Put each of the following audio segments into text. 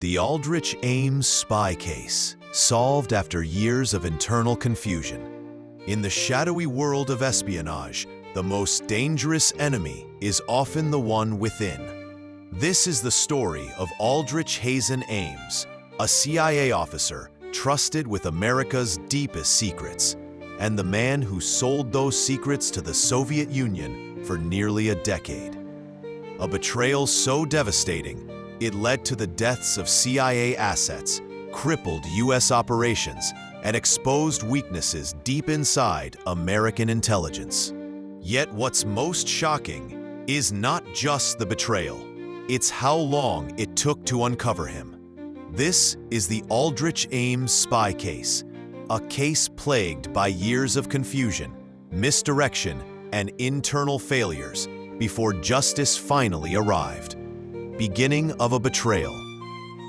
The Aldrich Ames spy case, solved after years of internal confusion. In the shadowy world of espionage, the most dangerous enemy is often the one within. This is the story of Aldrich Hazen Ames, a CIA officer trusted with America's deepest secrets, and the man who sold those secrets to the Soviet Union for nearly a decade. A betrayal so devastating, it led to the deaths of CIA assets, crippled U.S. operations, and exposed weaknesses deep inside American intelligence. Yet what's most shocking is not just the betrayal, it's how long it took to uncover him. This is the Aldrich Ames spy case, a case plagued by years of confusion, misdirection, and internal failures before justice finally arrived. Beginning of a betrayal.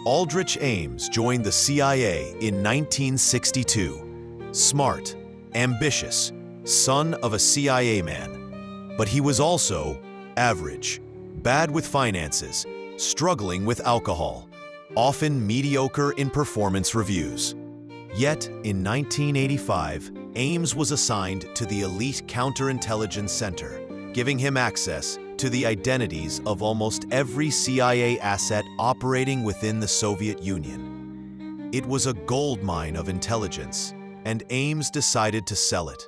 Aldrich Ames joined the CIA in 1962. Smart, ambitious, son of a CIA man. But he was also average, bad with finances, struggling with alcohol, often mediocre in performance reviews. Yet, in 1985, Ames was assigned to the elite counterintelligence center, giving him access to the identities of almost every CIA asset operating within the Soviet Union. It was a goldmine of intelligence, and Ames decided to sell it.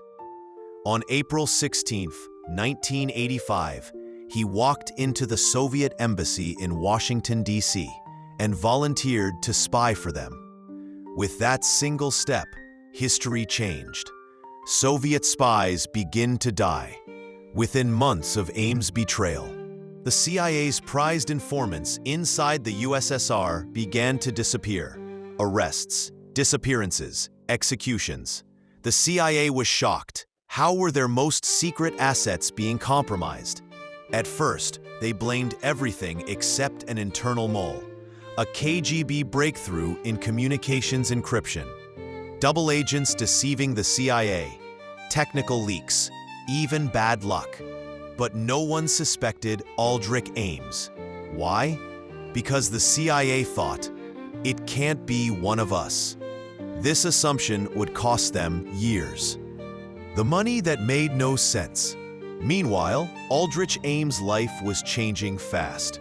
On April 16, 1985, he walked into the Soviet embassy in Washington, D.C., and volunteered to spy for them. With that single step, history changed. Soviet spies begin to die. Within months of Ames' betrayal, the CIA's prized informants inside the USSR began to disappear. Arrests, disappearances, executions. The CIA was shocked. How were their most secret assets being compromised? At first, they blamed everything except an internal mole, a KGB breakthrough in communications encryption, double agents deceiving the CIA, technical leaks, even bad luck. But no one suspected Aldrich Ames. Why? Because the CIA thought, it can't be one of us. This assumption would cost them years. The money that made no sense. Meanwhile, Aldrich Ames' life was changing fast.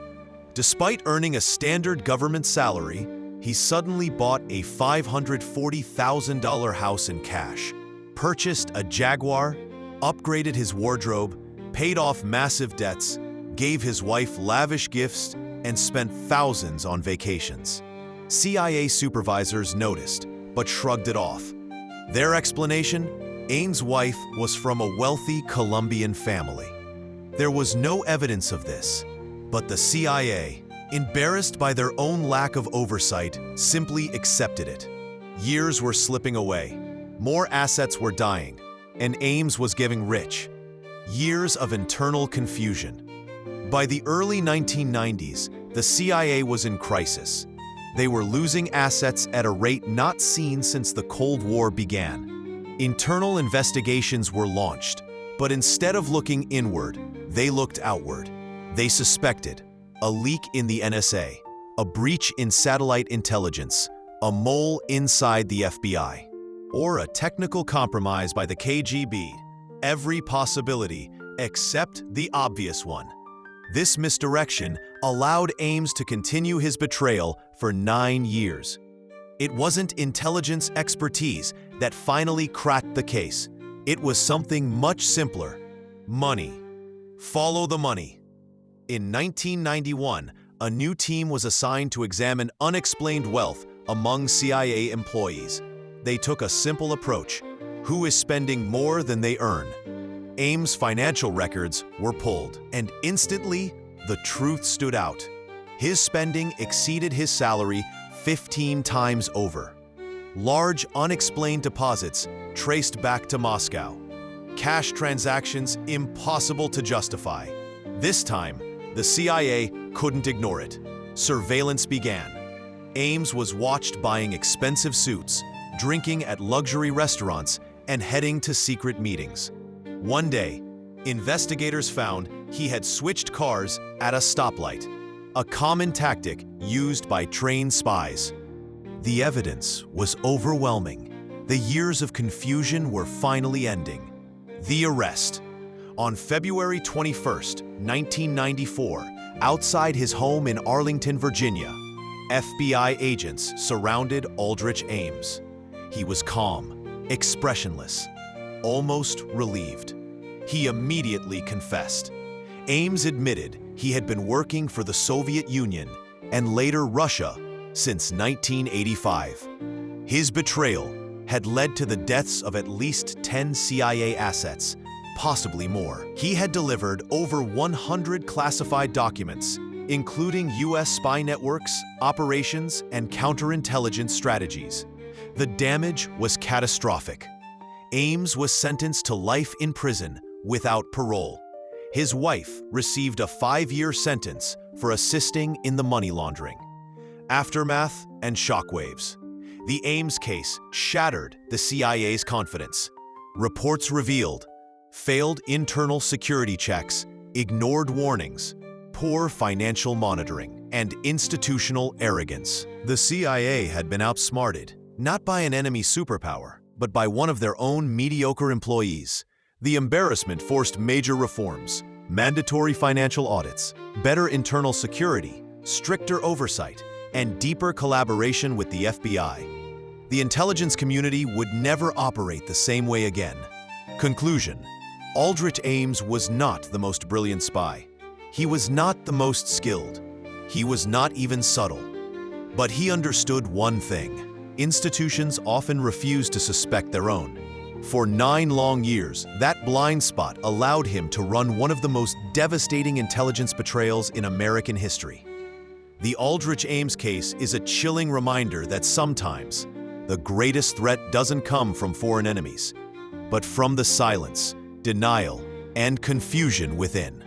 Despite earning a standard government salary, he suddenly bought a $540,000 house in cash, purchased a Jaguar, upgraded his wardrobe, paid off massive debts, gave his wife lavish gifts, and spent thousands on vacations. CIA supervisors noticed, but shrugged it off. Their explanation? Ames' wife was from a wealthy Colombian family. There was no evidence of this, but the CIA, embarrassed by their own lack of oversight, simply accepted it. Years were slipping away. More assets were dying, and Ames was getting rich. Years of internal confusion. By the early 1990s, the CIA was in crisis. They were losing assets at a rate not seen since the Cold War began. Internal investigations were launched, but instead of looking inward, they looked outward. They suspected a leak in the NSA, a breach in satellite intelligence, a mole inside the FBI, or a technical compromise by the KGB. Every possibility except the obvious one. This misdirection allowed Ames to continue his betrayal for 9 years. It wasn't intelligence expertise that finally cracked the case. It was something much simpler: money. Follow the money. In 1991, a new team was assigned to examine unexplained wealth among CIA employees. They took a simple approach: who is spending more than they earn? Ames' financial records were pulled, and instantly, the truth stood out. His spending exceeded his salary 15 times over. Large, unexplained deposits traced back to Moscow. Cash transactions impossible to justify. This time, the CIA couldn't ignore it. Surveillance began. Ames was watched buying expensive suits, drinking at luxury restaurants, and heading to secret meetings. One day, investigators found he had switched cars at a stoplight. a common tactic used by trained spies. The evidence was overwhelming. The years of confusion were finally ending. The arrest. On February 21st, 1994, outside his home in Arlington, Virginia, FBI agents surrounded Aldrich Ames. He was calm, expressionless, almost relieved. He immediately confessed. Ames admitted he had been working for the Soviet Union and later Russia since 1985. His betrayal had led to the deaths of at least 10 CIA assets, possibly more. He had delivered over 100 classified documents, including U.S. spy networks, operations, and counterintelligence strategies. The damage was catastrophic. Ames was sentenced to life in prison without parole. His wife received a 5-year sentence for assisting in the money laundering. Aftermath and shockwaves. The Ames case shattered the CIA's confidence. Reports revealed failed internal security checks, ignored warnings, poor financial monitoring, and institutional arrogance. The CIA had been outsmarted, not by an enemy superpower, but by one of their own mediocre employees. The embarrassment forced major reforms, mandatory financial audits, better internal security, stricter oversight, and deeper collaboration with the FBI. The intelligence community would never operate the same way again. Conclusion: Aldrich Ames was not the most brilliant spy. He was not the most skilled. He was not even subtle. But he understood one thing: institutions often refuse to suspect their own. For 9 long years, that blind spot allowed him to run one of the most devastating intelligence betrayals in American history. The Aldrich Ames case is a chilling reminder that sometimes the greatest threat doesn't come from foreign enemies, but from the silence, denial, and confusion within.